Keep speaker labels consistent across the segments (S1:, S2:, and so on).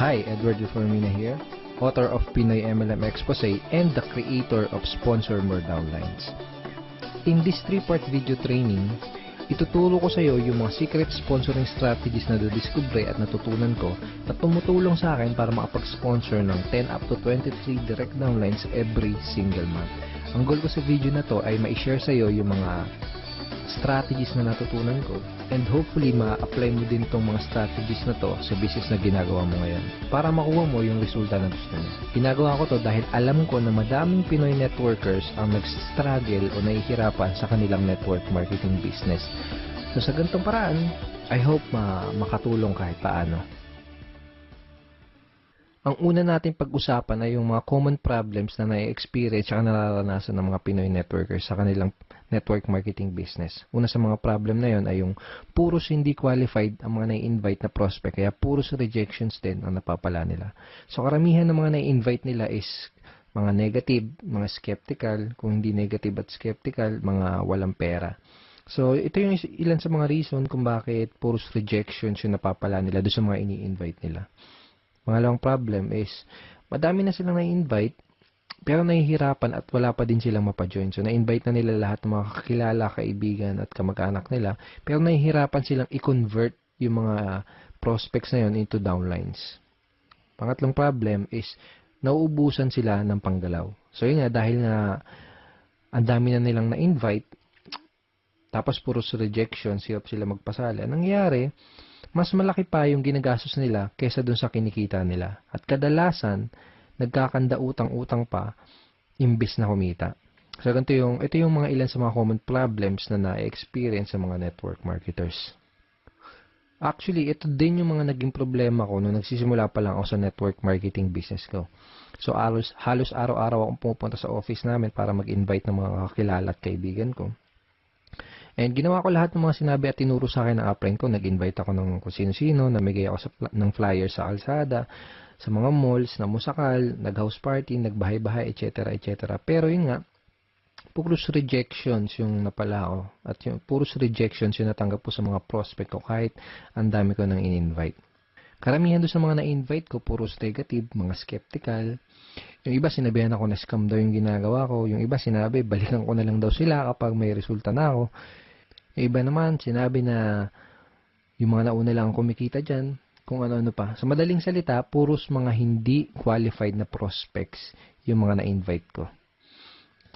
S1: Hi, Edward Reformina here, author of Pinoy MLM Expose and the creator of Sponsor More Downlines. In this 3-part video training, ituturo ko sa iyo yung mga secret sponsoring strategies na nadiskubre at natutunan ko na tumutulong sa akin para makapag-sponsor ng 10 up to 23 direct downlines every single month. Ang goal ko sa video na to ay ma-share sa iyo yung mga strategies na natutunan ko and hopefully ma-apply mo din tong mga strategies na to sa business na ginagawa mo ngayon para makuha mo yung resulta na gusto mo. Ginagawa ko to dahil alam ko na madaming Pinoy networkers ang nag-struggle o nahihirapan sa kanilang network marketing business. So sa ganitong paraan, I hope makatulong kahit paano. Ang una natin pag-usapan ay yung mga common problems na na-experience at nararanasan ng mga Pinoy networkers sa kanilang network marketing business. Una sa mga problem na yon ay yung puros hindi qualified ang mga na-invite na prospect, kaya puros rejections din ang napapala nila. So karamihan ng mga na-invite nila is mga negative, mga skeptical, kung hindi negative at skeptical, mga walang pera. So ito yung ilan sa mga reason kung bakit puros rejections yung napapala nila doon sa mga ini-invite nila. Pangalawang problem is, madami na silang na-invite, pero nahihirapan at wala pa din silang mapajoin. So, na-invite na nila lahat ng mga kakilala, kaibigan at kamag-anak nila, pero nahihirapan silang i-convert yung mga prospects na yun into downlines. Pangatlong problem is, nauubusan sila ng panggalaw. So, yun nga, dahil nga ang dami na nilang na-invite, tapos puros rejection, hirap sila magpasali. Anong nangyayari? Mas malaki pa yung ginagastos nila kesa dun sa kinikita nila. At kadalasan, nagkakanda utang-utang pa imbis na kumita. So, ito yung mga ilan sa mga common problems na na-experience sa mga network marketers. Actually, ito din yung mga naging problema ko nung nagsisimula pa lang ako sa network marketing business ko. So, halos araw-araw akong pumupunta sa office namin para mag-invite ng mga kakilala at kaibigan ko. And ginawa ko lahat ng mga sinabi at tinuro sa akin ng upline ko. Nag-invite ako ng kung sino-sino, namigay ako ng flyer sa kalsada, sa mga malls, na musakal, nag-house party, nagbahay-bahay, etc. etc. Pero yun nga, puros rejections yung napala ko. At yung puros rejections yung natanggap ko sa mga prospect ko kahit ang dami ko nang in-invite. Karamihan doon sa mga na-invite ko, puros negative, mga skeptical. Yung iba sinabihan ako na scam daw yung ginagawa ko. Yung iba sinabi, balikan ko na lang daw sila kapag may resulta na ako. Yung iba naman, sinabi na yung mga nauna lang kumikita dyan, kung ano-ano pa. Sa madaling salita, puros mga hindi qualified na prospects yung mga na-invite ko.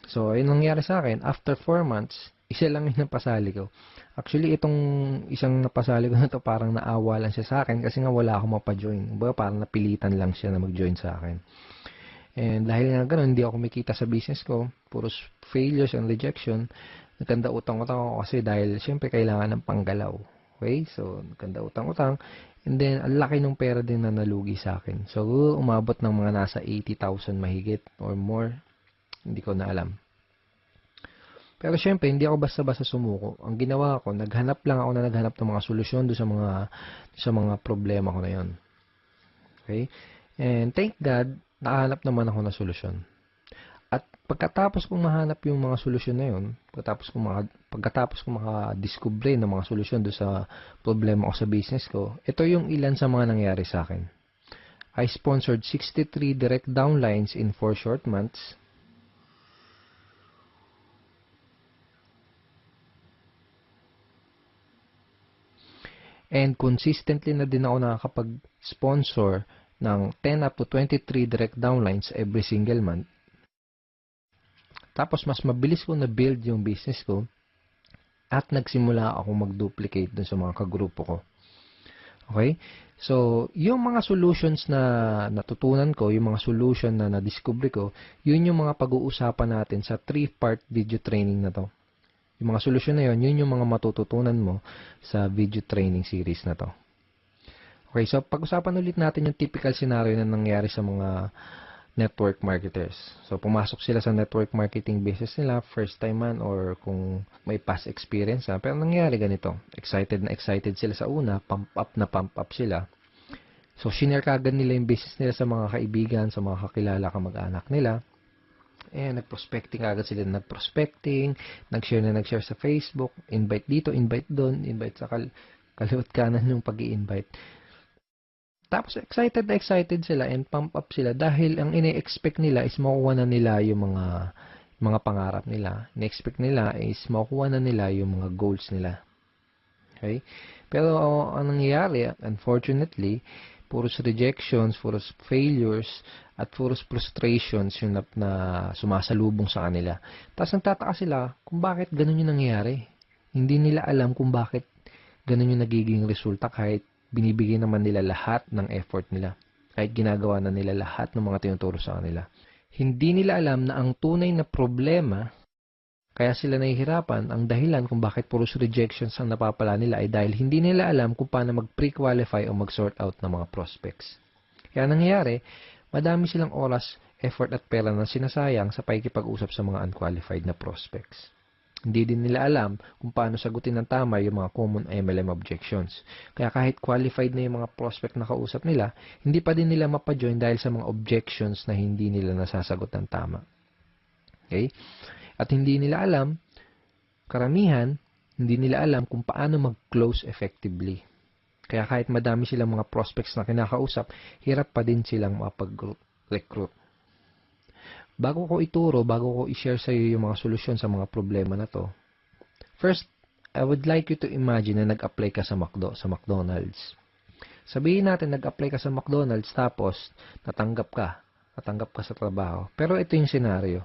S1: So, yun nangyari sa akin. After 4 months, isa lang yung napasali ko. Actually, itong isang napasali ko na to parang naawa lang siya sa akin kasi nga wala akong mapajoin. Parang napilitan lang siya na mag-join sa akin. And dahil nga ganun, hindi ako kumikita sa business ko. Puros failures and rejection. Nagkanda utang-utang ako kasi dahil siyempre kailangan ng panggalaw. Okay? So, nagkanda utang-utang. And then, ang laki ng pera din na nalugi sa akin. So, umabot ng mga nasa 80,000 mahigit or more. Hindi ko na alam. Pero siyempre, hindi ako basta-basta sumuko. Ang ginawa ko, naghanap ng mga solusyon doon sa mga problema ko na yon. Okay? And thank God, nakahanap naman ako ng solusyon. At pagkatapos kong mahanap yung mga solusyon na yun, pagkatapos kong makadiskubre ng mga solusyon doon sa problema ko sa business ko, ito yung ilan sa mga nangyari sa akin. I sponsored 63 direct downlines in 4 short months. And consistently na din ako nakakapag-sponsor ng 10 up to 23 direct downlines every single month. Tapos mas mabilis ko na-build yung business ko at nagsimula ako mag-duplicate dun sa mga kagrupo ko. Okay? So, yung mga solutions na natutunan ko, yung mga solution na na-discover ko, yun yung mga pag-uusapan natin sa 3-part video training na to. Yung mga solusyon na yun yung mga matututunan mo sa video training series na to. Okay, so pag-usapan ulit natin yung typical scenario na nangyari sa mga network marketers. So, pumasok sila sa network marketing business nila, first time man or kung may past experience. Pero nangyari ganito, excited sila sa una, pump up sila. So, shinare kagad nila yung business nila sa mga kaibigan, sa mga kakilala, kamag-anak nila. Nag-prospecting agad sila, nag-share sa Facebook, invite dito, invite doon, invite sa kaliwat kanan yung pag-i-invite. Tapos excited na excited sila and pump up sila dahil ang ine-expect nila is makukuha na nila yung mga pangarap nila. Ine-expect nila is makukuha na nila yung mga goals nila. Okay? Pero ang nangyayari, unfortunately, puros rejections, puros failures, at puros frustrations yung na sumasalubong sa kanila. Tapos nagtataka sila kung bakit ganun yung nangyayari. Hindi nila alam kung bakit ganun yung nagiging resulta kahit binibigay naman nila lahat ng effort nila. Kahit ginagawa na nila lahat ng mga tinuturo sa kanila. Hindi nila alam na ang tunay na problema kaya sila nahihirapan, ang dahilan kung bakit puros rejections ang napapala nila ay dahil hindi nila alam kung paano mag-pre-qualify o mag-sort out ng mga prospects. Kaya nangyayari, madami silang oras, effort at pera na sinasayang sa pakikipag-usap sa mga unqualified na prospects. Hindi din nila alam kung paano sagutin ng tama yung mga common MLM objections. Kaya kahit qualified na yung mga prospect na kausap nila, hindi pa din nila mapajoin dahil sa mga objections na hindi nila nasasagot ng tama. Okay? At hindi nila alam, karamihan, hindi nila alam kung paano mag-close effectively. Kaya kahit madami silang mga prospects na kinakausap, hirap pa din silang makapag-recruit. Bago ko ituro, bago ko i-share sa iyo yung mga solusyon sa mga problema na to, first, I would like you to imagine na nag-apply ka sa McDonald's. Sabihin natin, nag-apply ka sa McDonald's tapos natanggap ka sa trabaho. Pero ito yung scenario,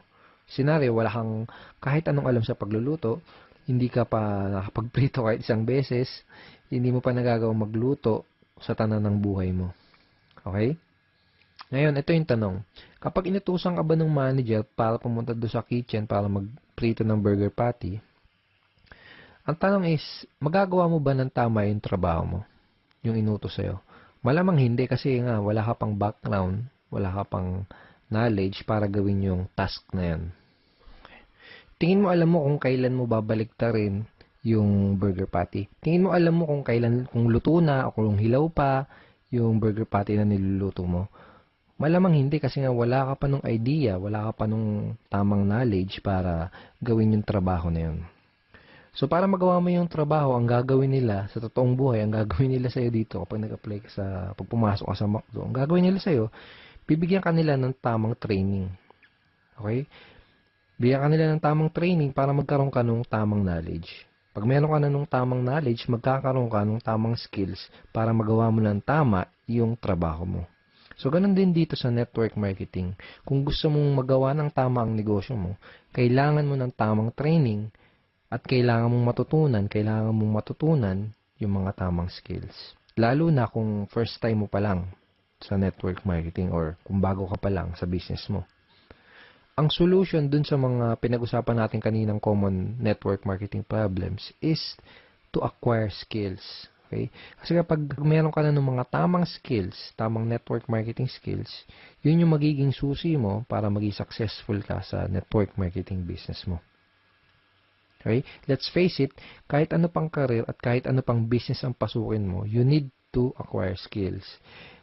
S1: wala kang kahit anong alam sa pagluluto, hindi ka pa nakapagprito kahit isang beses, hindi mo pa nagagawang magluto sa tanan ng buhay mo. Okay? Ngayon, ito yung tanong. Kapag inutusan ka ba ng manager para pumunta doon sa kitchen para magprito ng burger patty, ang tanong is, magagawa mo ba ng tama yung trabaho mo? Yung inutos sa'yo? Malamang hindi kasi nga wala ka pang background, wala ka pang knowledge para gawin yung task na yan. Tingin mo alam mo kung kailan mo babaliktarin yung burger patty. Tingin mo alam mo kung luto na o kung hilaw pa yung burger patty na niluluto mo. Malamang hindi kasi nga wala ka pa nung idea, wala ka pa nung tamang knowledge para gawin yung trabaho na yun. So para magawa mo yung trabaho, ang gagawin nila sa totoong buhay, ang gagawin nila sa'yo dito kapag nag-apply ka pag pumasok ka sa McDo, ang gagawin nila sa'yo, bibigyan ka nila ng tamang training. Okay? Bigyan ka nila ng tamang training para magkaroon ka ng tamang knowledge. Pag meron ka na ng tamang knowledge, magkakaroon ka ng tamang skills para magawa mo ng tama yung trabaho mo. So, ganun din dito sa network marketing. Kung gusto mong magawa ng tama ang negosyo mo, kailangan mo ng tamang training at kailangan mong matutunan yung mga tamang skills. Lalo na kung first time mo pa lang sa network marketing or kung bago ka pa lang sa business mo. Ang solution dun sa mga pinag-usapan natin kaninang common network marketing problems is to acquire skills. Okay? Kasi kapag meron ka na ng mga tamang skills, tamang network marketing skills, yun yung magiging susi mo para maging successful ka sa network marketing business mo. Okay? Let's face it, kahit ano pang career at kahit ano pang business ang pasukin mo, you need to acquire skills.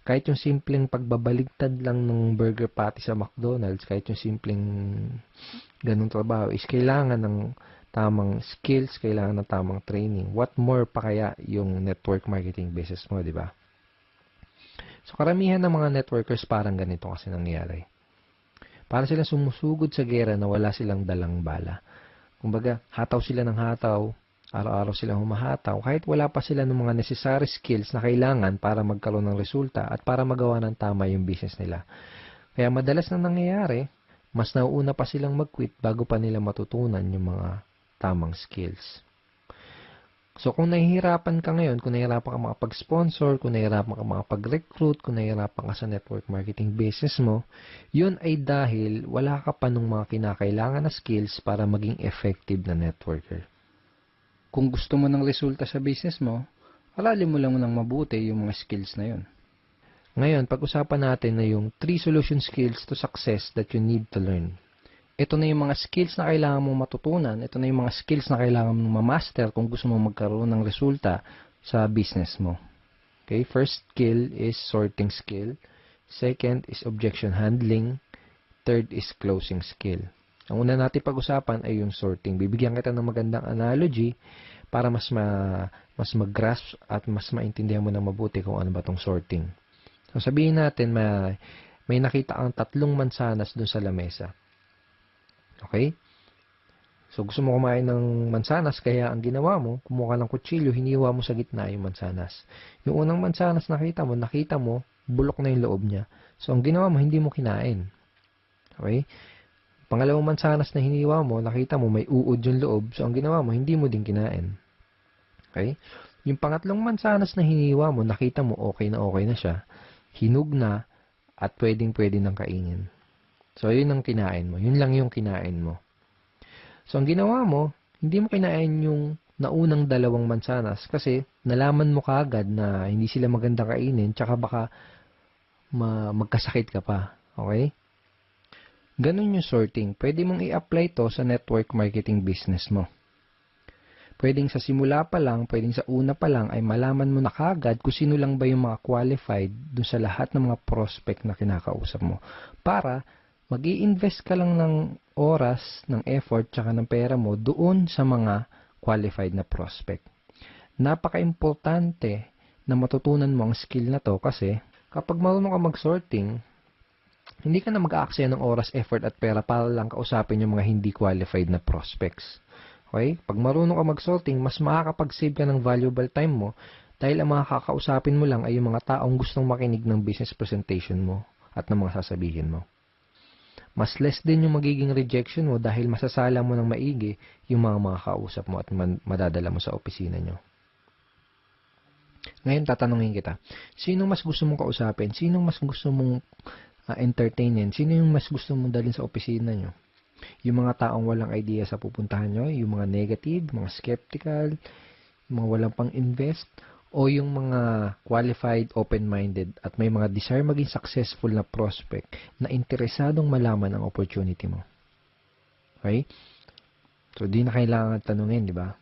S1: Kahit yung simpleng pagbabaligtad lang ng burger patty sa McDonald's, kahit yung simpleng ganung trabaho, is kailangan ng tamang skills, kailangan ng tamang training. What more pa kaya yung network marketing business mo, di ba? So, karamihan ng mga networkers parang ganito kasi nangyayari. Para silang sumusugod sa gera na wala silang dalang bala. Kumbaga, hataw sila ng hataw, araw-araw silang humahataw, kahit wala pa sila ng mga necessary skills na kailangan para magkaroon ng resulta at para magawa ng tama yung business nila. Kaya madalas na nangyayari, mas nauuna pa silang mag-quit bago pa nila matutunan yung mga tamang skills. So kung nahihirapan ka ngayon, kung nahihirapan ka makapag-sponsor, kung nahihirapan ka makapag-recruit, kung nahihirapan ka sa network marketing business mo, yun ay dahil wala ka pa nung mga kinakailangan na skills para maging effective na networker. Kung gusto mo ng resulta sa business mo, aralin mo lang ng mabuti yung mga skills na yun. Ngayon, pag-usapan natin na yung 3 solution skills to success that you need to learn. Ito na yung mga skills na kailangan mong matutunan. Ito na yung mga skills na kailangan mong ma-master kung gusto mong magkaroon ng resulta sa business mo. Okay, first skill is sorting skill. Second is objection handling. Third is closing skill. Ang una natin pag-usapan ay yung sorting. Bibigyan kita ng magandang analogy para mas mag-grasp at mas maintindihan mo na mabuti kung ano ba tong sorting. So sabihin natin may nakita kang 3 mansanas dun sa lamesa. Okay? So gusto mo kumain ng mansanas, kaya ang ginawa mo, kumuha ka ng kutsilyo, hiniwa mo sa gitna yung mansanas. Yung unang mansanas nakita mo, bulok na yung loob niya. So ang ginawa mo, hindi mo kinain. Okay? Pangalawang mansanas na hiniwa mo, nakita mo may uod yung loob. So ang ginawa mo, hindi mo din kinain. Okay? Yung pangatlong mansanas na hiniwa mo, nakita mo okay na siya. Hinog na at pwedeng-pwede nang kainin. So yun ang kinain mo. Yun lang yung kinain mo. So, ang ginawa mo, hindi mo kinain yung naunang 2 mansanas kasi nalaman mo kaagad na hindi sila maganda kainin tsaka baka magkasakit ka pa. Okay? Ganun yung sorting. Pwede mong i-apply to sa network marketing business mo. Pwedeng sa simula pa lang, pwedeng sa una pa lang ay malaman mo na kaagad kung sino lang ba yung mga qualified dun sa lahat ng mga prospect na kinakausap mo. Para mag-i-invest ka lang ng oras, ng effort, tsaka ng pera mo doon sa mga qualified na prospect. Napaka-importante na matutunan mo ang skill na to kasi kapag marunong ka mag-sorting, hindi ka na mag-aaksaya ng oras, effort at pera para lang kausapin yung mga hindi qualified na prospects. Okay? Pag marunong ka mag-sorting, mas makakapag-save ka ng valuable time mo dahil ang mga kakausapin mo lang ay yung mga taong gustong makinig ng business presentation mo at ng mga sasabihin mo. Mas less din yung magiging rejection mo dahil masasala mo ng maigi yung mga kausap mo at madadala mo sa opisina nyo. Ngayon, tatanungin kita, sino mas gusto mong kausapin? Sino mas gusto mong entertainin? Sino yung mas gusto mong dalhin sa opisina nyo? Yung mga taong walang idea sa pupuntahan nyo? Yung mga negative, mga skeptical, yung mga walang pang-invest? O yung mga qualified, open-minded at may mga desire maging successful na prospect na interesadong malaman ang opportunity mo. Okay? So, di na kailangan tanungin, di ba?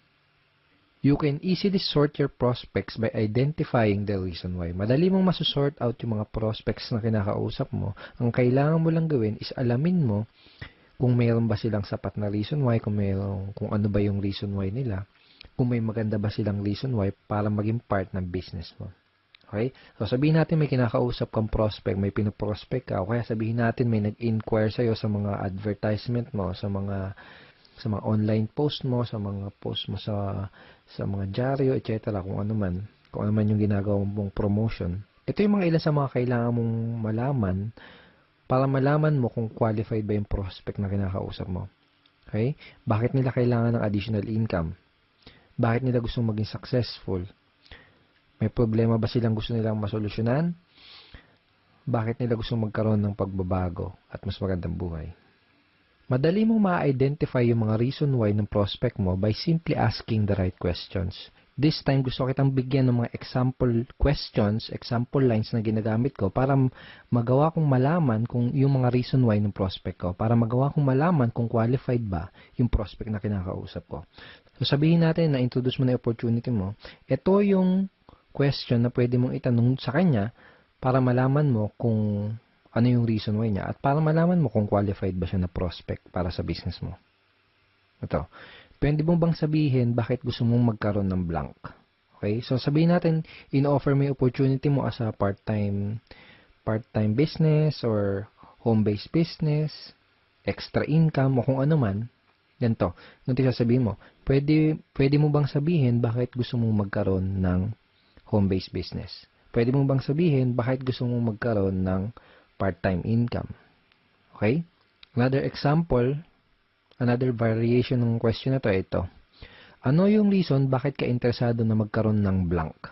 S1: You can easily sort your prospects by identifying the reason why. Madali mong masusort out yung mga prospects na kinakausap mo. Ang kailangan mo lang gawin is alamin mo kung mayroon ba silang sapat na reason why, kung ano ba yung reason why nila. Kung may maganda ba silang reason why para maging part ng business mo. Okay? So, sabihin natin may kinakausap kang prospect, may pinoprospect ka, o kaya sabihin natin may nag-inquire sa'yo sa mga advertisement mo, sa mga online post mo, sa mga post mo sa mga dyaryo, etc. Kung ano man yung ginagawa mong promotion. Ito yung mga ilan sa mga kailangan mong malaman para malaman mo kung qualified ba yung prospect na kinakausap mo. Okay? Bakit nila kailangan ng additional income? Bakit nila gustong maging successful? May problema ba silang gusto nilang masolusyonan? Bakit nila gustong magkaroon ng pagbabago at mas magandang buhay? Madali mong ma-identify yung mga reason why ng prospect mo by simply asking the right questions. This time, gusto kitang bigyan ng mga example questions, example lines na ginagamit ko para magawa kong malaman kung yung mga reason why ng prospect ko, para magawa kong malaman kung qualified ba yung prospect na kinakausap ko. So, sabihin natin na introduce mo na yung opportunity mo. Ito yung question na pwede mong itanong sa kanya para malaman mo kung ano yung reason why niya at para malaman mo kung qualified ba siya na prospect para sa business mo. Ito. Pwede mo bang sabihin bakit gusto mong magkaroon ng blank? Okay? So, sabihin natin, in-offer mo yung opportunity mo as a part-time business or home-based business, extra income, o kung ano man. Ganito. Ganito sasabihin mo. Pwede mo bang sabihin bakit gusto mong magkaroon ng home-based business? Pwede mo bang sabihin bakit gusto mong magkaroon ng part-time income? Okay? Another example, another variation ng question na to, ito. Ano yung reason bakit ka interesado na magkaroon ng blank?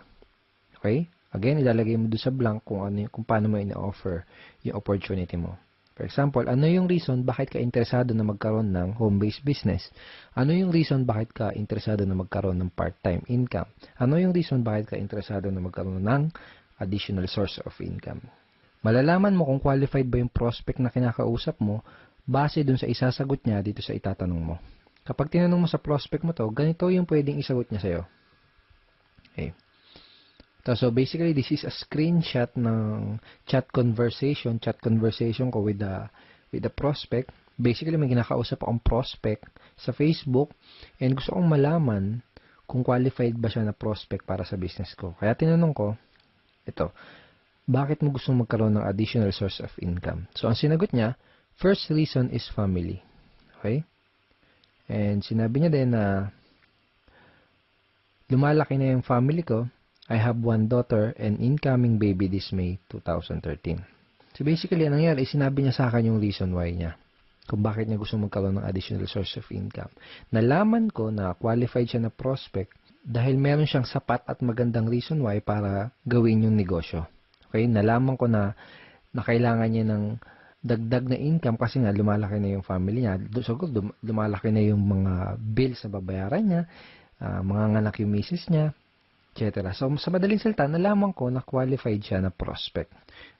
S1: Okay? Again, ilalagay mo doon sa blank kung paano mo ina-offer yung opportunity mo. For example, ano yung reason bakit ka interesado na magkaroon ng home-based business? Ano yung reason bakit ka interesado na magkaroon ng part-time income? Ano yung reason bakit ka interesado na magkaroon ng additional source of income? Malalaman mo kung qualified ba yung prospect na kinakausap mo base dun sa isasagot niya dito sa itatanong mo. Kapag tinanong mo sa prospect mo to, ganito yung pwedeng isagot niya sa'yo. Okay. So basically, this is a screenshot ng chat conversation ko with the prospect. Basically, may kinakausap akong prospect sa Facebook and gusto kong malaman kung qualified ba siya na prospect para sa business ko. Kaya tinanong ko, ito, bakit mo gustong magkaroon ng additional source of income? So, ang sinagot niya, first reason is family. Okay? And sinabi niya din na lumalaki na yung family ko. I have one daughter and incoming baby this May 2013. So basically, ang nangyari, sinabi niya sa akin yung reason why niya. Kung bakit niya gusto magkaroon ng additional source of income. Nalaman ko na qualified siya na prospect dahil meron siyang sapat at magandang reason why para gawin yung negosyo. Okay? Nalaman ko na kailangan niya ng dagdag na income kasi nga lumalaki na yung family niya. So, lumalaki na yung mga bills na babayaran niya, mga anak yung misis niya, etc. So, sa madaling salita, nalaman ko na qualified siya na prospect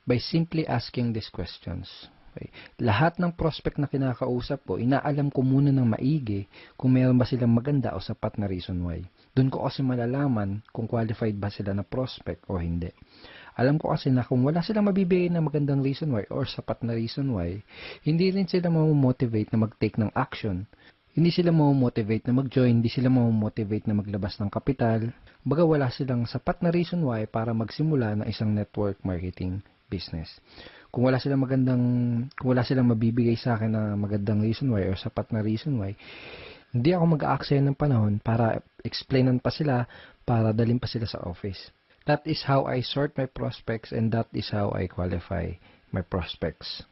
S1: by simply asking these questions. Okay. Lahat ng prospect na kinakausap ko, inaalam ko muna ng maigi kung meron ba silang maganda o sapat na reason why. Doon ko kasi malalaman kung qualified ba sila na prospect o hindi. Alam ko kasi na kung wala silang mabibigay na magandang reason why or sapat na reason why, hindi rin sila mamomotivate na mag-take ng action. Hindi sila mamomotivate na mag-join, hindi sila mamomotivate na maglabas ng kapital. Baga wala silang sapat na reason why para magsimula ng isang network marketing business. Kung wala silang mabibigay sa akin na magandang reason why or sapat na reason why, hindi ako mag-aaksaya ng panahon para explainan pa sila, para dalhin pa sila sa office. That is how I sort my prospects and that is how I qualify my prospects.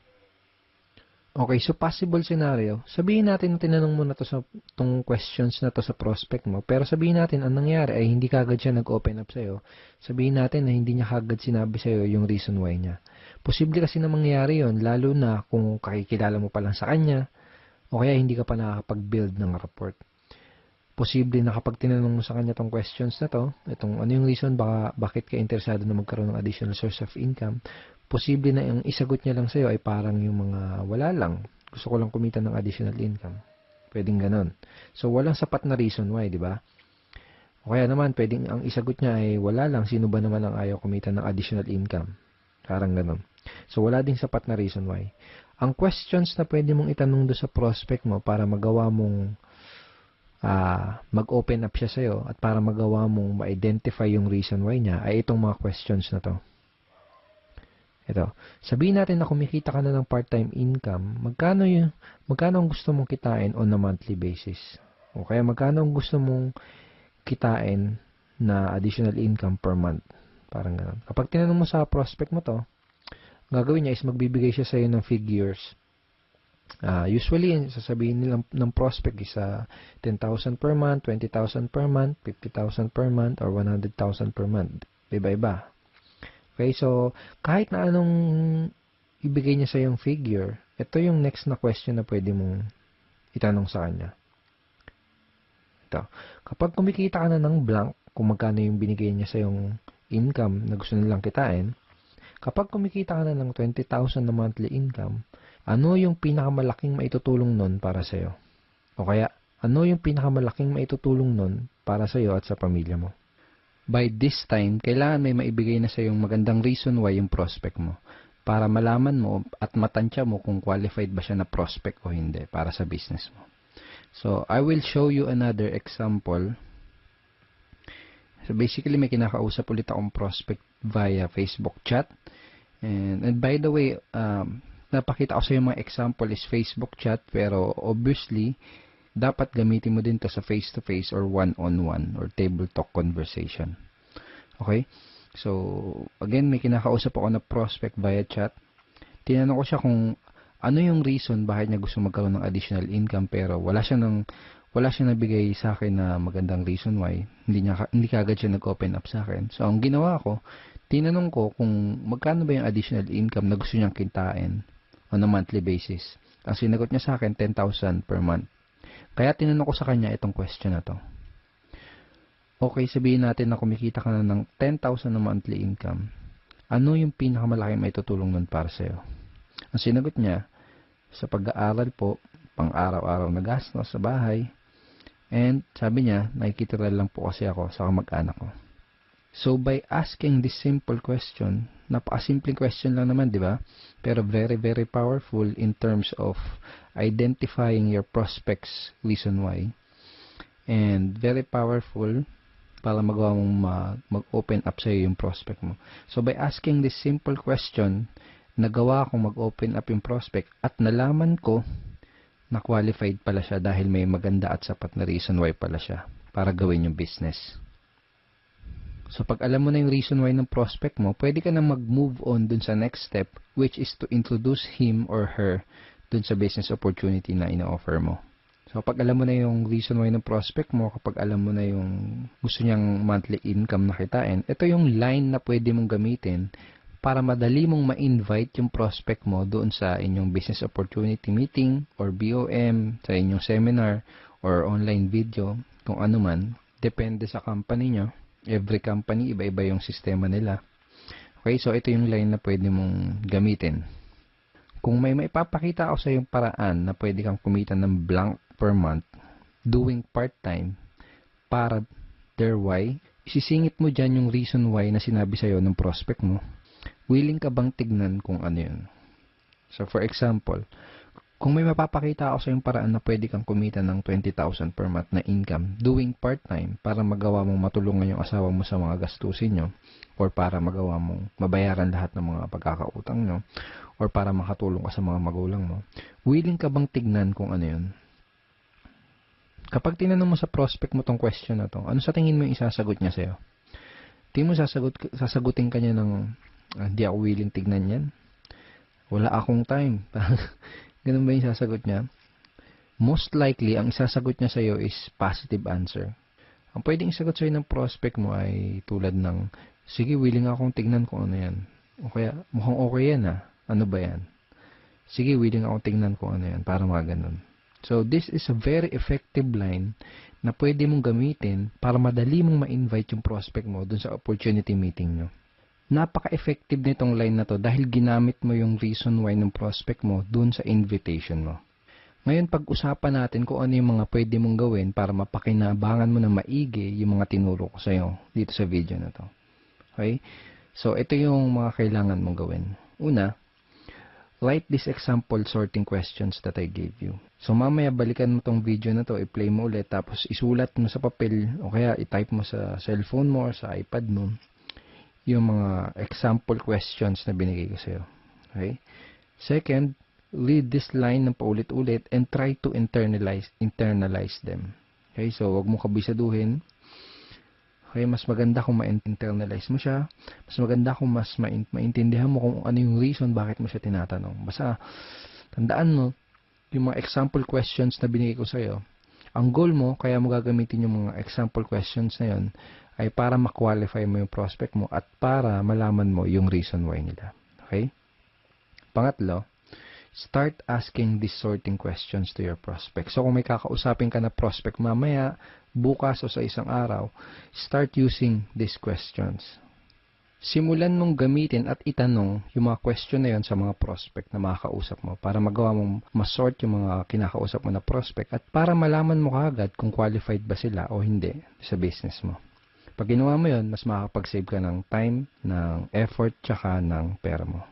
S1: Okay, so possible scenario, sabihin natin na tinanong mo na to sa tong questions na to sa prospect mo, pero sabihin natin ang nangyari ay hindi kagad siya nag-open up sa'yo. Sabihin natin na hindi niya kagad sinabi sa'yo yung reason why niya. Posible kasi na mangyari yon, lalo na kung kakikilala mo pa lang sa kanya o kaya hindi ka pa nakakapag-build ng rapport. Posible na kapag tinanong mo sa kanya tong questions na to, itong ano yung reason bakit ka interesado na magkaroon ng additional source of income, posible na yung isagot niya lang sa'yo ay parang yung mga wala lang. Gusto ko lang kumita ng additional income. Pwedeng ganon. So, walang sapat na reason why, di ba? O kaya naman, pwedeng ang isagot niya ay wala lang. Sino ba naman ang ayaw kumita ng additional income? Parang ganon. So, wala ding sapat na reason why. Ang questions na pwede mong itanong do sa prospect mo para magawa mong mag-open up siya sa'yo at para magawa mong ma-identify yung reason why niya ay itong mga questions na to. Ito, sabihin natin na kumikita ka na ng part-time income, magkano ang gusto mong kitain on a monthly basis? O kaya magkano ang gusto mong kitain na additional income per month? Parang gano'n. Kapag tinanong mo sa prospect mo to, gagawin niya is magbibigay siya sa'yo ng figures. Usually, sasabihin nila ng prospect is 10,000 per month, 20,000 per month, 50,000 per month, or 100,000 per month. Iba-iba. Okay, so kahit na anong ibigay niya sa yung figure, ito yung next na question na pwede mong itanong sa kanya. Ito, kapag kumikita ka na ng blank, kung magkano yung binigay niya sa yung income na gusto nilang kitain, kapag kumikita ka na ng 20,000 na monthly income, ano yung pinakamalaking maitutulong nun para sa'yo? O kaya, ano yung pinakamalaking maitutulong nun para sa'yo at sa pamilya mo? By this time, kailangan may maibigay na sa yung magandang reason why yung prospect mo para malaman mo at matansya mo kung qualified ba siya na prospect o hindi para sa business mo. So, I will show you another example. So, basically, may kinakausap ulit akong prospect via Facebook chat. And by the way, napakita ko sa yung mga example is Facebook chat, pero obviously, dapat gamitin mo din to sa face-to-face or one-on-one or table talk conversation. Okay? So, again, may kinakausap ako na prospect via chat. Tinanong ko siya kung ano yung reason bakit niya gusto magkaroon ng additional income pero wala siya nabigay sa akin na magandang reason why. Hindi kagad siya nag-open up sa akin. So, ang ginawa ko, tinanong ko kung magkano ba yung additional income na gusto niyang kitain on a monthly basis. Ang sinagot niya sa akin, 10,000 per month. Kaya tinanong ko sa kanya itong question na to. Okay, sabihin natin na kumikita ka na ng 10,000 na monthly income. Ano yung pinakamalaki may tutulong nun para sa'yo? Ang sinagot niya, sa pag-aaral po, pang-araw-araw na gastos sa bahay. And sabi niya, nakikitira lang po kasi ako sa kamag-anak ko. So, by asking this simple question, napakasimpleng question lang naman, di ba? Pero very, very powerful in terms of identifying your prospect's reason why. And very powerful para magawa mong mag-open up sa'yo yung prospect mo. So by asking this simple question, nagawa kong mag-open up yung prospect at nalaman ko na qualified pala siya dahil may maganda at sapat na reason why pala siya para gawin yung business. So pag alam mo na yung reason why ng prospect mo, pwede ka na mag-move on dun sa next step, which is to introduce him or her dun sa business opportunity na ina-offer mo. So pag alam mo na yung reason why ng prospect mo, kapag alam mo na yung gusto niyang monthly income na kitain, ito yung line na pwede mong gamitin para madali mong ma-invite yung prospect mo doon sa inyong business opportunity meeting or BOM, sa inyong seminar or online video, kung ano man. Depende sa company nyo. Every company, iba-iba yung sistema nila. Okay, so ito yung line na pwede mong gamitin. Kung may maipapakita ako sa yung paraan na pwede kang kumita ng blank per month doing part-time para their why, isisingit mo dyan yung reason why na sinabi sa'yo ng prospect mo. Willing ka bang tignan kung ano yun? So for example, kung may mapapakita ako sa yung paraan na pwede kang kumita ng 20,000 per month na income doing part-time para magawa mong matulungan yung asawa mo sa mga gastusin nyo or para magawa mong mabayaran lahat ng mga pagkakautang nyo or para makatulong ka sa mga magulang mo, willing ka bang tignan kung ano yun? Kapag tinanong mo sa prospect mo tong question na to, ano sa tingin mo yung isasagot niya sa'yo? Tingin mo sasagutin ka niya ng, hindi ako willing tignan yan. Wala akong time. Ganun ba yung sasagot niya? Most likely, ang isasagot niya sa'yo is positive answer. Ang pwedeng isagot sa'yo ng prospect mo ay tulad ng, sige, willing akong tignan kung ano yan. O kaya, mukhang okay yan ah. Ano ba yan? Sige, willing akong tignan kung ano yan. Para mga ganun. So, this is a very effective line na pwede mong gamitin para madali mong ma-invite yung prospect mo dun sa opportunity meeting nyo. Napaka-effective nitong line na to dahil ginamit mo yung reason why ng prospect mo dun sa invitation mo. Ngayon, pag-usapan natin kung ano yung mga pwede mong gawin para mapakinabangan mo na maigi yung mga tinuro ko sa'yo dito sa video na to. Okay? So, ito yung mga kailangan mong gawin. Una, write this example sorting questions that I gave you. So, mamaya balikan mo tong video na to, i-play mo ulit, tapos isulat mo sa papel o kaya i-type mo sa cellphone mo or sa iPad mo yung mga example questions na binigay ko sa'yo. Okay? Second, read this line ng paulit-ulit and try to internalize them. Okay? So, wag mo kabisaduhin. Okay? Mas maganda kung ma-internalize mo siya. Mas maganda kung mas maintindihan mo kung ano yung reason bakit mo siya tinatanong. Basta, tandaan mo, yung mga example questions na binigay ko sa'yo, ang goal mo, kaya mo gagamitin yung mga example questions na yun, ay para ma-qualify mo yung prospect mo at para malaman mo yung reason why nila. Okay? Pangatlo, start asking these sorting questions to your prospect. So, kung may kakausapin ka na prospect mamaya, bukas o sa isang araw, start using these questions. Simulan mong gamitin at itanong yung mga question na yun sa mga prospect na makakausap mo para magawa mong masort yung mga kinakausap mo na prospect at para malaman mo kaagad kung qualified ba sila o hindi sa business mo. Pag ginawa mo yun, mas makakapag-save ka ng time, ng effort, tsaka ng pera mo.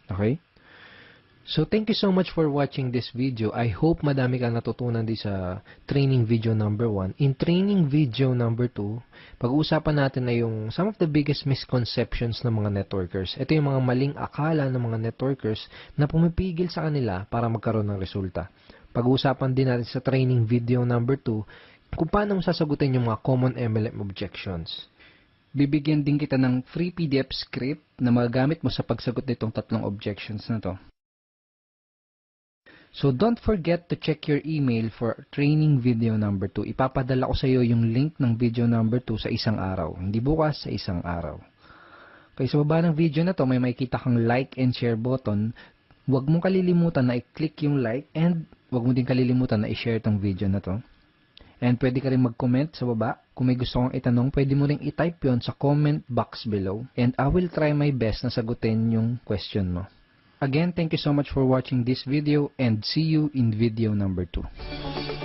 S1: Okay? So, thank you so much for watching this video. I hope madami kang natutunan din sa training video number 1. In training video number 2, pag-uusapan natin na yung some of the biggest misconceptions ng mga networkers. Ito yung mga maling akala ng mga networkers na pumipigil sa kanila para magkaroon ng resulta. Pag-uusapan din natin sa training video number 2, kung paano mo sasagutin yung mga common MLM objections. Bibigyan din kita ng free PDF script na magagamit mo sa pagsagot nitong 3 objections na to. So, don't forget to check your email for training video number 2. Ipapadala ko sa iyo yung link ng video number 2 sa isang araw. Hindi bukas, sa isang araw. Okay, sa baba ng video na to, may makikita kang like and share button. Huwag mong kalilimutan na i-click yung like and huwag mo din kalilimutan na i-share tong video na to. And pwede ka rin mag-comment sa baba. Kung may gusto kong itanong, pwede mo rin i-type yon sa comment box below. And I will try my best na sagutin yung question mo. Again, thank you so much for watching this video and see you in video number 2.